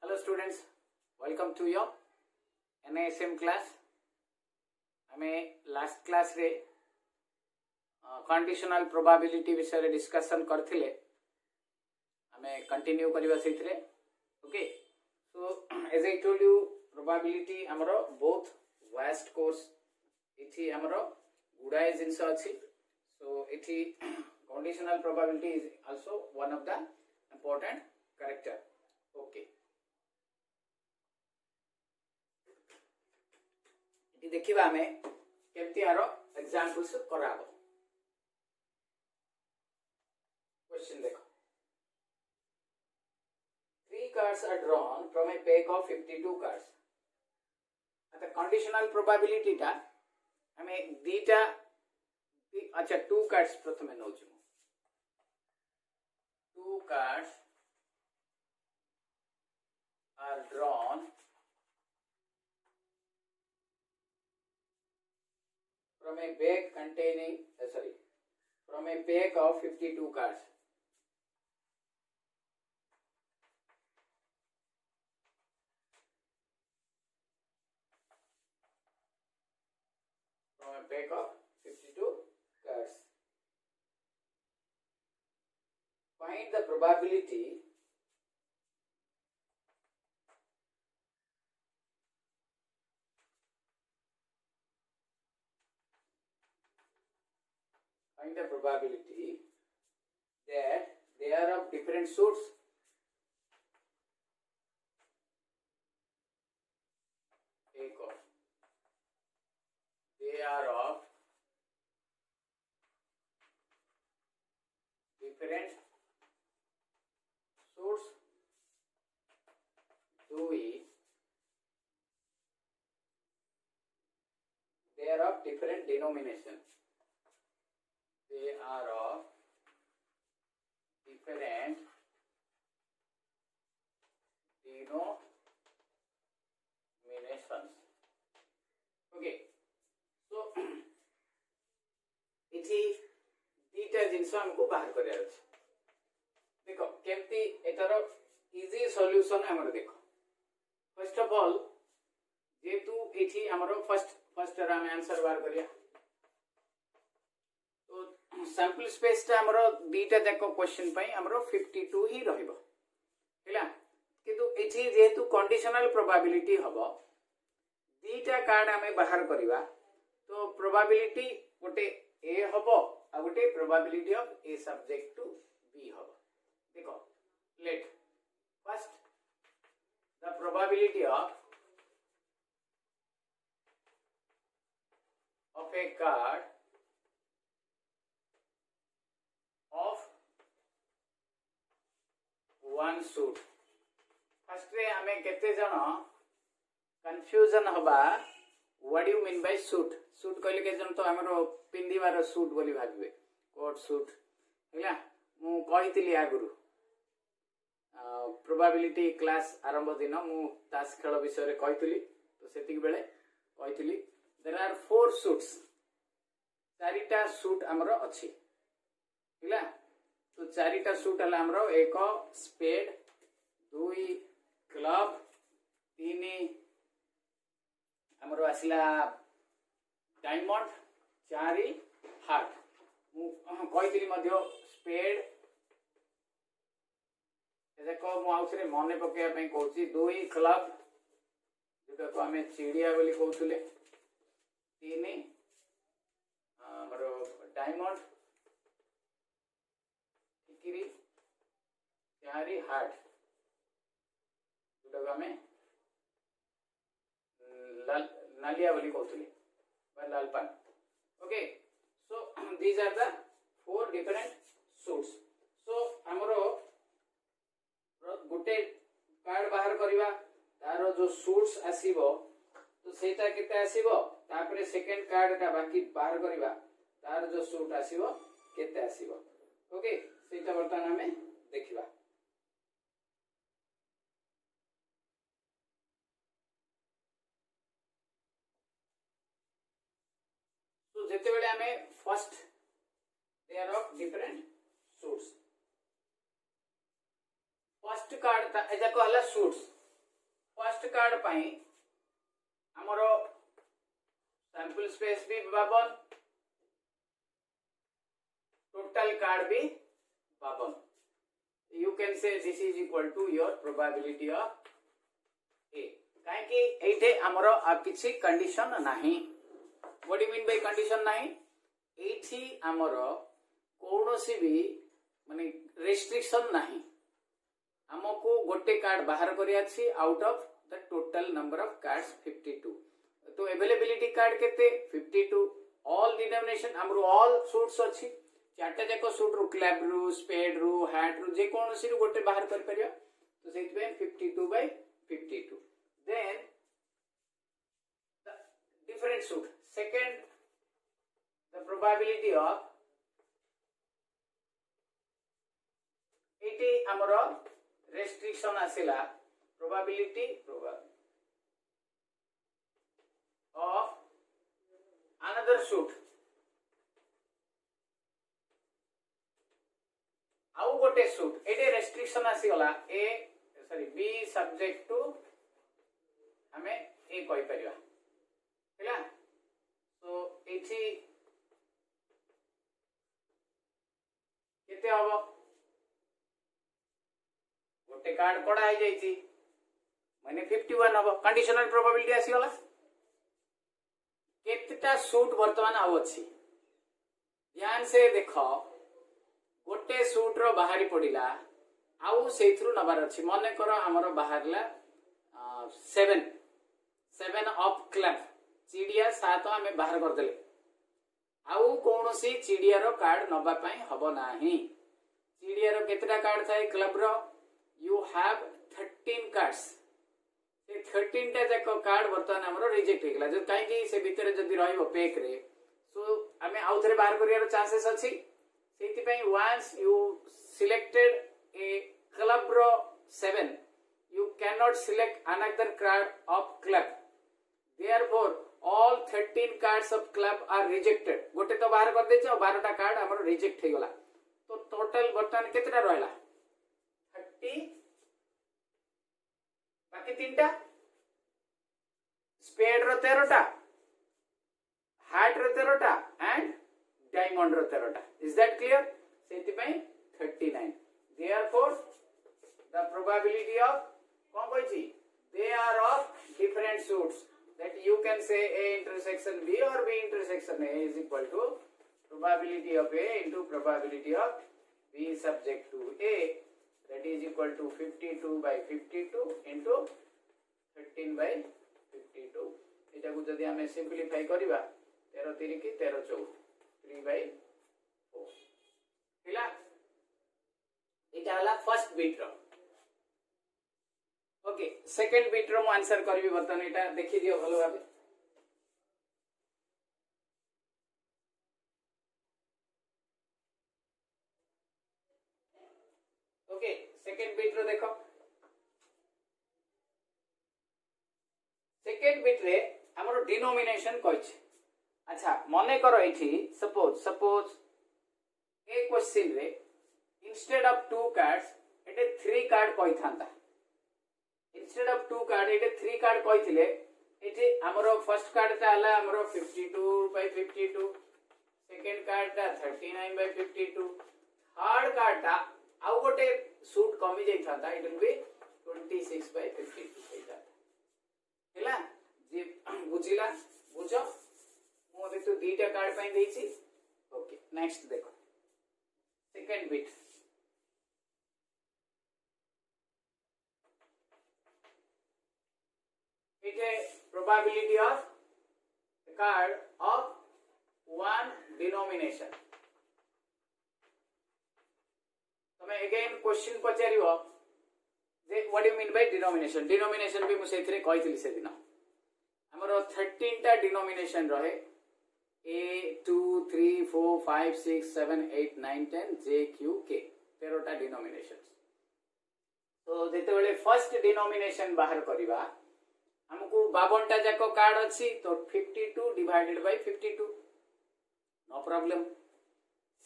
Hello students, welcome to your NISM class. आमे last class रे conditional probability विषय discussion करथिले आमे कंटिन्यू करबा सेथिरे. Okay, so as I told you probability हमरो बहुत वास्ट कोर्स इथि हमरो गुडाए जिंस अछि. सो इथि conditional probability is also one of the important character. Okay, देखिबा हमें केमती आरो एग्जांपल्स कराबो. क्वेश्चन देखो, 3 cards are drawn from a pack of 52 cards. आता कंडीशनल प्रोबेबिलिटी टा हमें दीटा अच्छा 2 cards प्रथमे नउछु. 2 cards are drawn from a bag containing from a pack of 52 cards. From a pack of 52 cards. Find the probability that they are of different sorts. They are of different sorts. They are of different denomination. They are of different denominations. Okay, so इथि दीटा जिंस हमको बाहर करिया अछि. देखो केमती एटार easy solution हमर देखो. First of all जेतु इथि हमरो फर्स्ट रा हम आंसर बाहर करिया. सैंपल स्पेस टा हमरो दीटा जाको क्वेश्चन पई हमरो 52 ही रहइबो हैला. किंतु एथि जेतु कंडीशनल प्रोबेबिलिटी हबो दीटा कार्ड हमें बाहर करिवा तो प्रोबेबिलिटी गोटे ए हबो आ गोटे probability of A subject to B हबो. देखो let first the probability of a card of one suit. First रे हमें केते जण कंफ्यूजन हबा what you mean by suit. Suit कहले के जण तो हमरो पिंदीवार सूट बोली भाबे कोट सूट हैला. मु कहितली आगुरु प्रोबेबिलिटी क्लास आरंभ दिन मु तास खेल विषय रे कहितली. तो सेतिक बेले कहितली देयर आर 4 सूट्स. चारिटा सूट हमरो अछि हैला. तो चारिटा सूट हला हमरो एक स्पेड, 2 क्लब, 3 हमरो आसिला डायमंड, 4 हार्ट. मु कहितली मध्य स्पेड देखो मु आउसरे मने पकेया पई कहूची 2 क्लब जेटा को हमें चिड़िया बोली कहउतले, 3 हमरो डायमंड, 4 हार्ट जोटा हमें नालिया बोली कहते लाल पान. Okay, so these are the 4 different suits. So हमरो गोटे कार्ड बाहर करिवा तारो जो सूट्स आसीबो तो सेटा केते आसीबो. तापरे सेकंड कार्ड ता बाकी बाहर करिवा तार जो सूट आसीबो केते आसीबो. ओके, सेटा वर्तमान हमें देखिबा. तो जेते बेले हमें first they are of different suits. First card था एजा कहला सूट्स फर्स्ट कार्ड पाई हमर सैंपल स्पेस भी 52, टोटल कार्ड भी 52. You can say this is equal to your probability of A. काहेकि एठे हमरो किछि कंडीशन नाही. What do you mean by condition नाही? एठी हमरो कोनोसी भी माने रेस्ट्रिक्शन नाही. हमको गोटे कार्ड बाहर करिया छी out of the total number of cards 52. तो अवेलेबिलिटी कार्ड केते 52. ऑल डिनोमिनेशन हमरो ऑल सूट्स अछि. चारटा जाको सूट रु क्लैब रु स्पेड रु हैट रु जे कोनोसी रु गोटे बाहर कर परियो. तो सेति पे 52/52. Then the different suit. Second, the probability of इटी हमरो restriction आसिला probability of another suit. आउ गोटे सूट एटे रेस्ट्रिक्शन आसी गला बी सब्जेक्ट टू हमें ए कहि परिबा हैला. तो एठी केते हबो गोटे कार्ड कोडा है जाईची माने 51 हबो. कंडीशनल प्रोबेबिलिटी आसी गला. केतेटा सूट वर्तमान आउ अछि ध्यान से देखो. गोटे सूट रो बाहरी पड़िला आउ सेथरु नबार अछि. मने करो हमरो बाहरला 7 ऑफ क्लब चिड़िया 7 हमें बाहर कर देले. आउ कोनोसी चिड़िया रो कार्ड नबा पई हबो नाही. चिड़िया रो केतेटा कार्ड थाए क्लब रो? You have 13 cards. से 13 टा जाको कार्ड वर्तमान हमरो रिजेक्ट हे गेला. जो काई कि से भीतर जदी रहिबो पेक रे सो हमें आउ थरे बाहर करियार चांसेस अछि. सेति पई once you selected a club ro 7 you cannot select another card of club. Therefore all 13 cards of club are rejected. गोटे तो बाहर कर देछ 12 टा कार्ड हमर रिजेक्ट हे गला. तो टोटल वर्तमान केतेटा रहला 30 बाकी 3 टा स्पेड रो 13 टा हार्ट रो 13 टा एंड डायमंड रो 13 टा. Is that clear? सेति पई 39. Therefore the probability of कौन कहछि they are of different suits that you can say A intersection B or B intersection A is equal to probability of A into probability of B subject to A, that is equal to 52/52 into 13/52. एटा को जदी हमें simplify करिबा 13 3 की 13 14 3/4 हिला. एटा हला first bit रो. Okay second bit रो मु answer करबी. बर्तन एटा देखि दियो भलो भाबे. ओके सेकंड बिट रो देखो. सेकंड बिट रे हमरो डिनोमिनेशन कहछ. अच्छा मने करो एठी सपोज ए क्वेश्चन रे इंस्टेड ऑफ 2 कार्ड्स एटे 3 कार्ड कहि थांता. इंस्टेड ऑफ 2 कार्ड एटे 3 कार्ड कहिथिले. एठी हमरो फर्स्ट कार्ड ता हला हमरो 52/52, सेकंड कार्ड ता 39/52, थर्ड कार्ड ता आउ गोटे सूट कमी जाई थांता. इट विल बी 26/52 एटा हैला. जे बुझिला बुझो मु अबे तो 2टा कार्ड पई देछि. ओके नेक्स्ट देखो second bit. It is probability of the card of one denomination. तमे again question पचारिबो जे what do you mean by denomination? Denomination भी मु सेथरे कहितली से दिन हमरो 13 टा denomination रहे A 2 3 4 5 6 7 8 9 10 J Q K 13 टा denominations. तो जेते बेले फर्स्ट डिनोमिनेशन बाहर करिबा हमको 52 टा जाको कार्ड अछि. तो 52 divided by 52 no problem.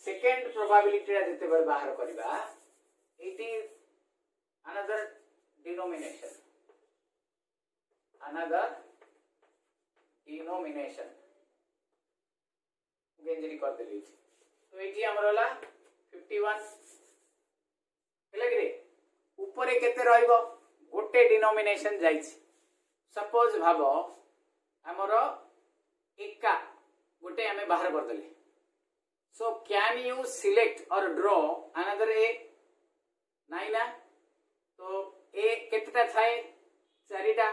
Second probability रा जेते बेले बाहर करिबा it is another denomination. another denomination गेंजरी कर देली तो एठी हमर होला 51 हेला कि रे ऊपर केते रहइबो गोटे डिनोमिनेशन जाइछि सपोज भाबो हमर एका गोटे हमें बाहर कर देले सो कैन यू सिलेक्ट और ड्रॉ अनदर ए नहीं ना तो ए केतेटा थाए चारिटा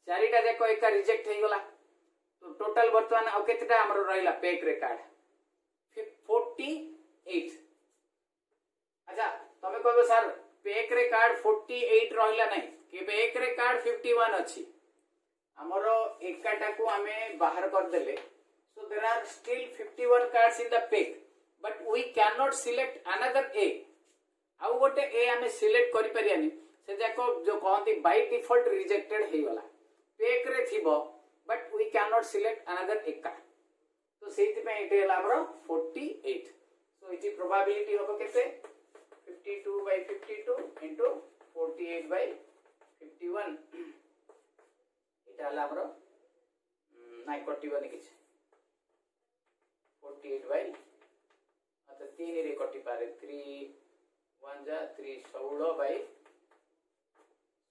चारिटा देखो एका रिजेक्ट हे गला तो टोटल वर्तमान आ केतेटा हमर रहइला पेक रे कार्ड 48 अच्छा तमे कहबो सर पेक रे कार्ड 48 रहइला नहीं के पेक रे कार्ड 51 अछि हमर एकाटा को हमें बाहर कर देले so there are still 51 cards in the pack but we cannot select another a आउ गोटे ए हमें सिलेक्ट करि परियानी से जाको जो कहंती बाय डिफॉल्ट रिजेक्टेड हे गला पेक रे थिबो but we cannot select another एका तो सेति पे इटे हला हमरो 48 सो इटी प्रोबेबिलिटी होबो केते 52 by 52 into 48 by 51 इटा हला हमरो नाइ कटिबनी किछ 48 by अच्छा 3 रे कटि पारे 3 1 जा 3 16 by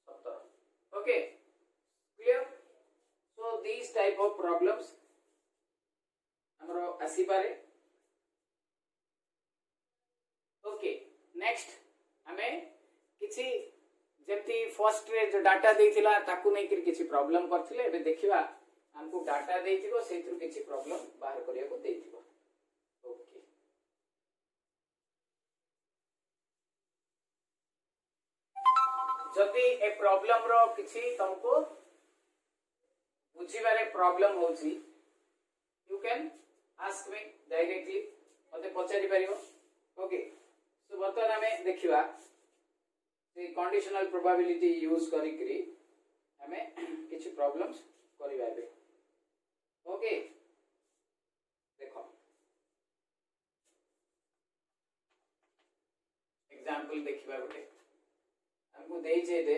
17 okay clear so these type of problems हमरो आसी पारे okay next हमें किछि जेमती फर्स्ट रे जो डाटा देथिला ताकू नै कि किछि प्रॉब्लम करथिले एबे देखिबा हमको डाटा देथिबो सेथु किछि प्रॉब्लम बाहर करिया को देथिबो ओके जदि ए प्रॉब्लम रो किछि तुमको बुझिबारे प्रॉब्लम होछि you can ask me directly मते पचारि परियो ओके सो बर्तमान हमें देखिबा से कंडीशनल प्रोबेबिलिटी यूज करिकरी हमें किछि प्रॉब्लम्स करिबा बे ओके देखो एग्जांपल देखिबा गोटे हमको देई छै दे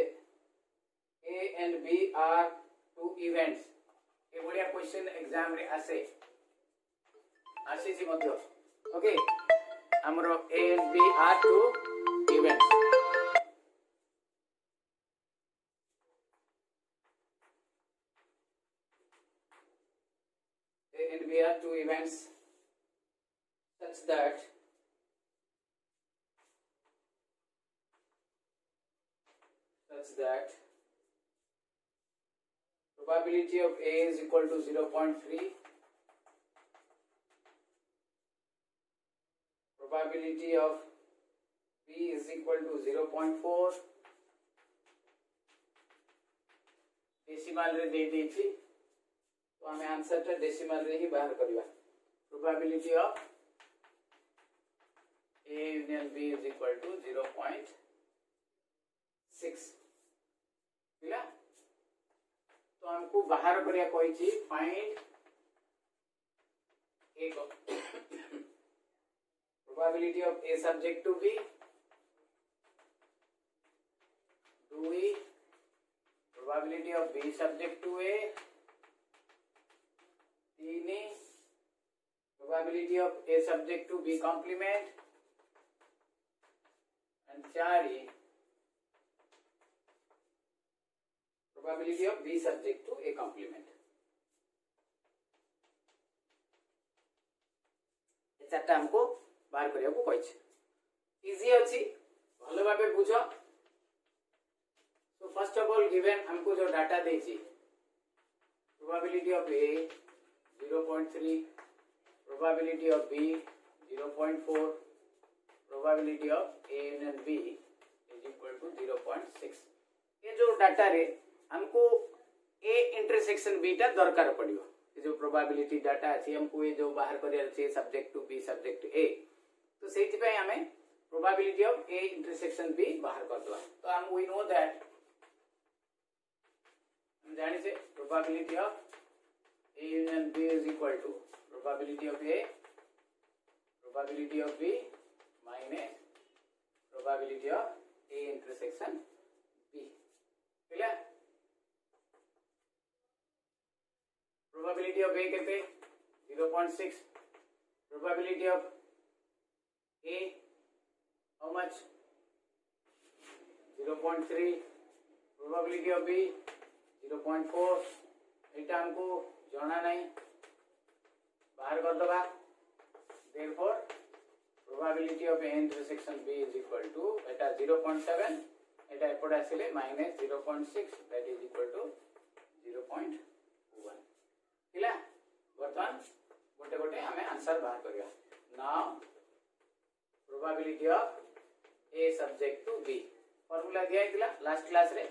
A and B are two events ए बढ़िया क्वेश्चन एग्जाम रे आसे छी मध्य ओके हमरो A and B are two events A and B are two events such that probability of A is equal to 0.3 probability of B is equal to 0.4 decimal रे दे देछि तो हमें answer टा decimal रे ही बाहर करबा probability of A union B is equal to 0.6 ठीक है तो हमको बाहर करिया कोई चीज फाइंड एक probability of A subject to B 2e probability of B subject to A 3e probability of A subject to B complement and 4e probability of B subject to A complement ए चारटा हमको बाहर करिया को कहै छै easy अछि भलो भाबे बुझो तो फर्स्ट ऑफ ऑल गिवन हमको जो डाटा दै छी probability of A 0.3 probability of B 0.4 probability of A union B is equal to 0.6 ये जो डाटा रे हमको A इंटरसेक्शन B टा दरकार पड़ियो ये जो प्रोबेबिलिटी डाटा अछि हमको ये जो बाहर करिया छै subject to B subject to A तो सेति पे हमें probability of A intersection B बाहर कर दवा तो हम वी नो दैट हम जानि से probability of A union B is equal to probability of A probability of B minus probability of A intersection B clear of A केते 0.6. Probability of A how much? 0.3. Probability of B 0.4. एटा हमको जाना नहीं, बाहर कर दबा. Therefore probability of A intersection B is equal to Etah 0.7. Etah एपट आसिले minus 0.6, that is equal to 0.1. थिला वर्तमान गोटे गोटे हमें आंसर बाहर करिया. Now probability of A subject to B formula दिया हितला लास्ट क्लास रे.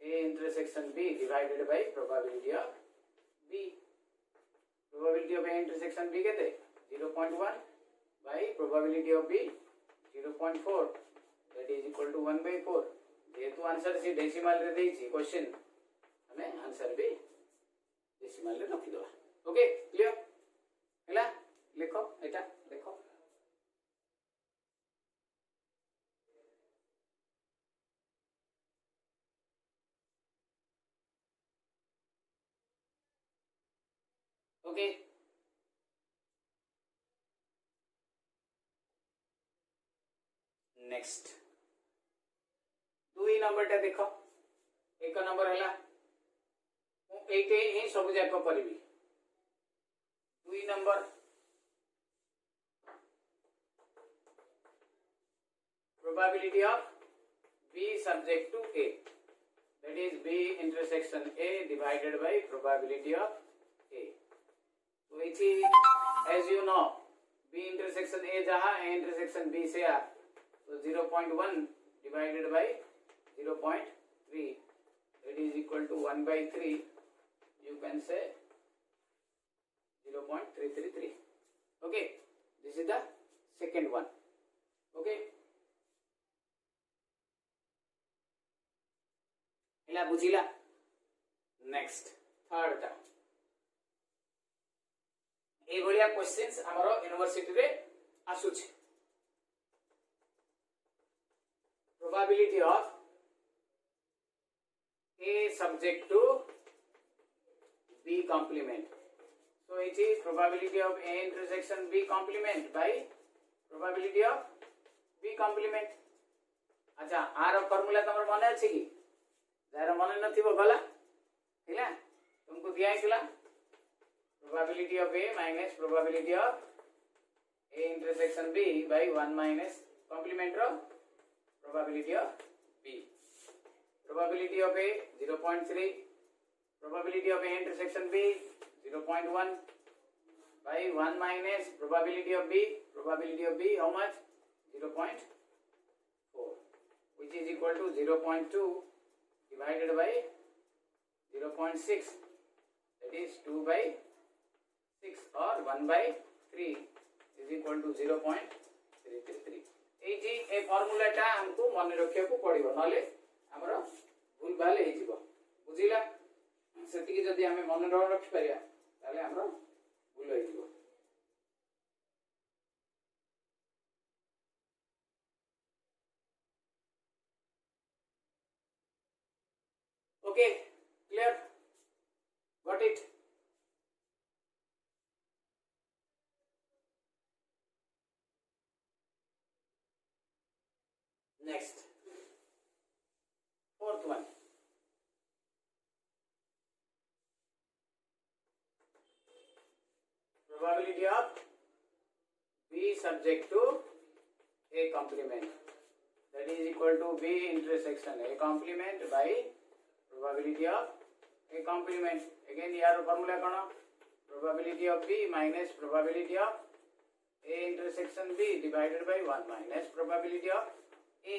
A intersection B divided by probability of B. Probability of A intersection B केते 0.1 by probability of B 0.4, that is equal to 1/4. जेहेतु answer C decimal रे देछि question, हमें answer भी decimal रे रखि दवा. ओके क्लियर हैला. लिखो एटा देखो. ओके नेक्स्ट 2 नंबर टा देखो. 1 नंबर हैला एटे ही सब जाक करबी. 2 number probability of B subject to A, that is B intersection A divided by probability of A. So इसी as you know B intersection A जहाँ A intersection B से आ, तो 0.1 divided by 0.3, that is equal to 1/3. You can say 0.333. Okay, this is the second one. Okay, इला बुझिला. Next third टा ए भलिया questions हमरो university रे आसुछि. probability of A subject to B complement. So it is probability of A intersection B complement by probability of B complement. अच्छा are formula तमर मन अछि कि jar मन नथिबो गला हिला तुमको दिया हिला probability of A minus probability of A intersection B by 1 minus complement of probability of B. Probability of A 0.3, probability of A intersection B 0.1 by 1 minus probability of B. Probability of B how much? 0.4, which is equal to 0.2 divided by 0.6, that is 2/6 or 1/3 is equal to 0.333. एठी ए formula टा हमको मन रखिया को पड़िबो, नले हमरो भूल भाल हे जिवो. बुझिला. सेति जदि हमें मन रखि परिया ताले हमरो भूल हे जिवो. Okay clear, got it. Next, fourth one. Probability of B subject to A complement, that is equal to B intersection A complement by probability of A complement. Again यार formula कौन? Probability of B minus probability of A intersection B divided by 1 minus probability of A.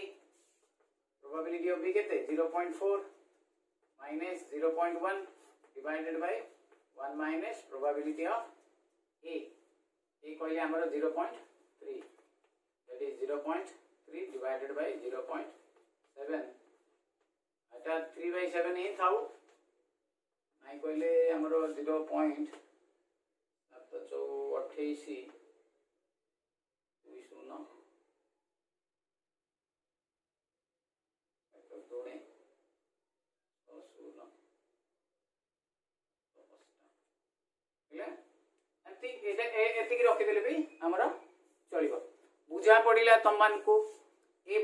Probability of B केते 0.4 minus 0.1 divided by 1 minus probability of A. A कहले हमरो 0.3, that is 0.3 divided by 0.7. अच्छा 3/7 ही थाउ नहीं कहले हमरो 0.28 20 0 एति रखिदेले भी आमर चलो बुझा पड़ा तुम मानक ये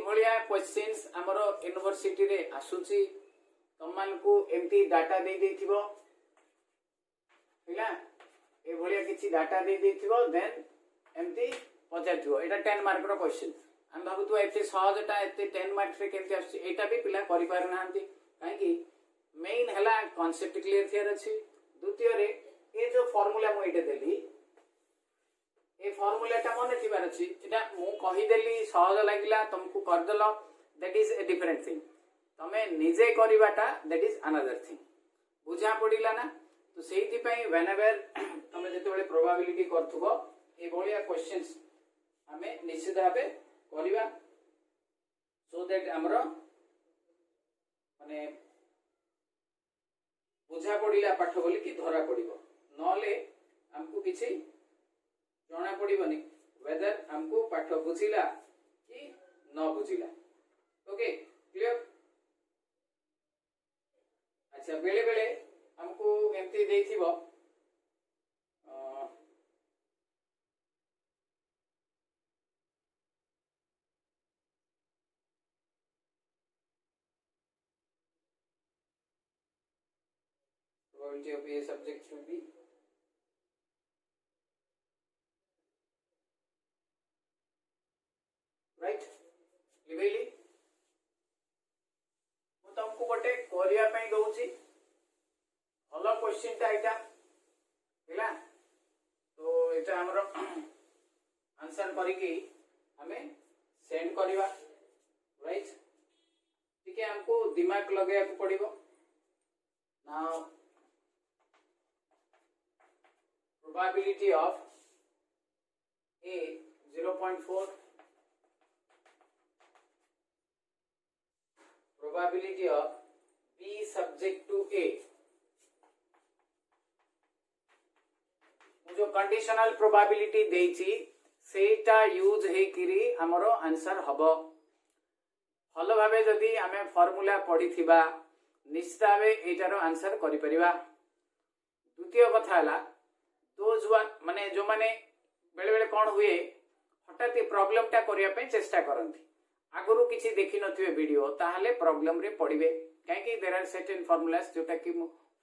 क्वेश्चंस आमर यूनिवर्सिटी रे आसुची तुम मानक एमती डाटा दे देथिबो हैला ए भलिया किछि डाटा दे देथिबो देन एमती पचारथिबो एटा 10 मार्क रो क्वेश्चन हम भाबुतु एते सहजटा एते 10 मार्क्स रे केमती आछि एटा भी पिला करि पार नांती काहे कि मेन हला कांसेप्ट क्लियर थियर अछि द्वितीय रे ए जो फार्मूला मु एटे देली ए फार्मूलाटा मन थिबार अछि एटा मु कहि देली सहज लागिला तुमको कर देलो that is a different thing तमे निजे करिवाटा दैट इज अनदर थिंग बुझा पड़िला ना तो सेहि पई व्हेनेवर तमे जते बेले प्रोबेबिलिटी करथुबो ए भलिया क्वेश्चंस हमें निश्चित भाबे करिवा सो दैट हमरो माने बुझा पड़िला पाठ बोली कि धरा पड़िबो नले हमको किछि जणा पड़िबनी वेदर हमको पाठ बुझिला कि न बुझिला ओके क्लियर अच्छा बेले बेले हमको एमती देथिबो probability of a subject to be right लिबेली मु तुमको गोटे करिया पई दउची भलो क्वेश्चन टा एटा हैला तो एटा हमरो आंसर करिकी हमें सेंड करिवा राइट ठीक है हमको दिमाग लगाया को पड़िबो now probability of A 0.4 probability of B subject to A जो कंडीशनल प्रोबेबिलिटी देइची सेटा यूज हे किरी हमरो आंसर हबो भलो भाबे जदी हमें फार्मूला पढिथिबा निश्चित भाबे एटारो आंसर करि परिबा द्वितीय कथा हला दोज माने जो माने बेले बेले कोन हुए हठात प्रॉब्लम टा करिया पे चेष्टा करंती आगुरु किछि देखि नथिबे वीडियो ताहाले प्रॉब्लम रे पडिबे काहे कि देयर आर सर्टेन फार्मूलास जोटा कि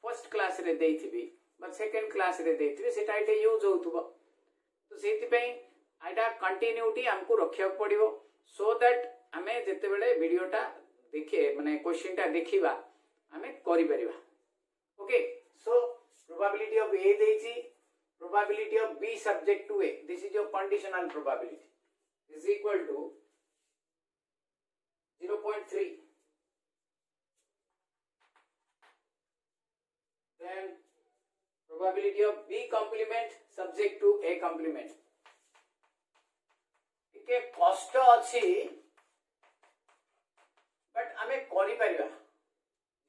फर्स्ट क्लास रे देइथिबी बट सेकंड क्लास रे देइथिबी सेटा एटे यूज होतुबो तो सेति पे आइडा कंटिन्यूटी हमको रखिया पडिबो सो दैट हमें जते बेले वीडियोटा देखे माने क्वेश्चन टा देखिबा हमें करि परिबा okay so probability of A देइची probability of B subject to A this is your conditional probability is equal to 0.3 then probability of B complement subject to A complement इके कष्ट अछि बट हमें करि परिबा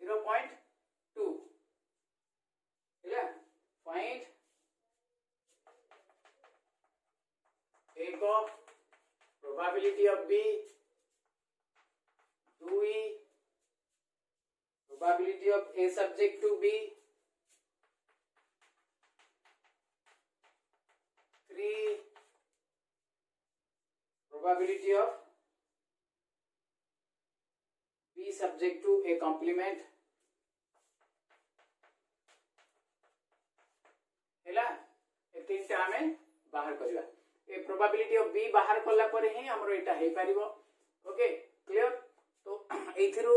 0.2 हैला फाइंड एक probability of B 2 probability of A subject to B 3 probability of B subject to A complement हैला ए तीनटा हमें बाहर करबा ए प्रोबेबिलिटी ऑफ बी बाहर कला परे ही हमरो एटा हे पारिबो ओके क्लियर तो एथिरु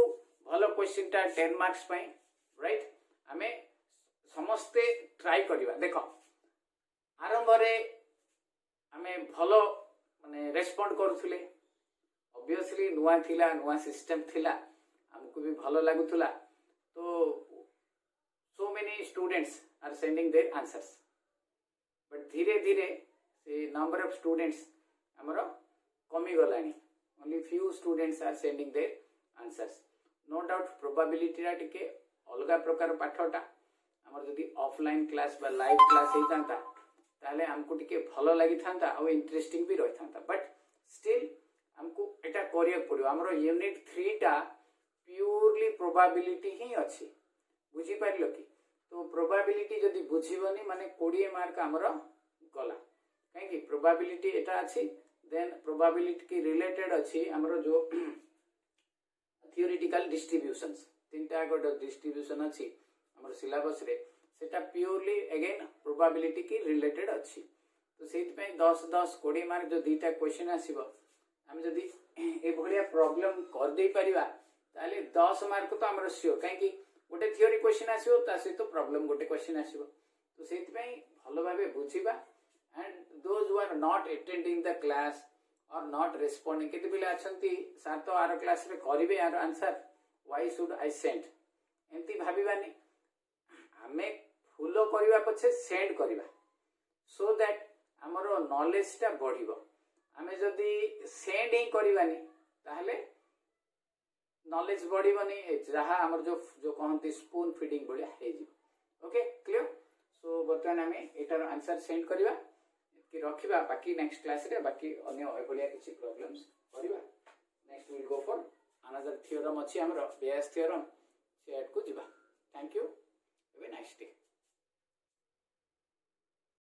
भलो क्वेश्चन टा 10 मार्क्स पई राइट हमें समस्त ट्राई करबा देखो आरंभ रे हमें भलो माने रेस्पोंड करथुले ऑब्वियसली नुवा थिला नुवा सिस्टम थिला हमको भी भलो लागुथुला तो so many students are sending their answers but धीरे धीरे the number of students amaro कमी गलानी only few students are sending their answers no doubt probability रा टिके अलगा प्रकार पाठटा हमर जदी ऑफलाइन क्लास बा लाइव क्लास हेई थांता ताले हमको टिके भलो लागि थांता और इंटरेस्टिंग भी रहि थांता बट स्टिल हमको एटा करिया पड़ियो हमरो यूनिट 3 टा प्योरली प्रोबेबिलिटी ही अछि बुझी पारिलो कि तो प्रोबाबिलिटी जदि बुझीबनी माने 20 मार्क हमर गला कहीं प्रोबाबिलिटी एटा अच्छी देन प्रोबाबिलिटी की रिलेटेड अच्छी हमर जो थियोरिटिकल डिस्ट्रीब्यूशंस तीनटा गोटे डिस्ट्रीब्यूशन अच्छी हमर सिलेबस रे सेटा प्योरली अगेन प्रोबाबिलिटी की रिलेटेड अच्छी तो से 10 20 मार्क जो दीटा क्वेश्चन आसीबो हम जदि ए भलिया प्रॉब्लम कर दे परिबा ताले 10 मार्क तो हमर श्योर कहीं गोटे थियोरी क्वेश्चन आसीबो ता सहित तो प्रॉब्लम गोटे क्वेश्चन आसीबो तो से भल भाबे बुझिबा and those who are not attending the class or not responding केते पिला अछंती सर तो आर क्लास रे करिवे आर answer why should I send एंती भाबिबानी हमें फॉलो करबा पछे सेंड करबा सो दैट हमर नॉलेज टा बढ़िबो आमे जदि सेंड ही करबानी ताहले नॉलेज बढ़िबनी जहाँ हमर जो जो कहंती स्पून फीडिंग बढ़िया हे जी ओके क्लियर सो बर्तमान आमे एटार आंसर सेंड करबा कि रखिबा बाकी नेक्स्ट क्लास रे बाकी अन्य एभलिया किछि प्रॉब्लम्स करबा next will go for another theorem अछि हमर बेयस थ्योरम से ऐड को जिबा thank you have a nice day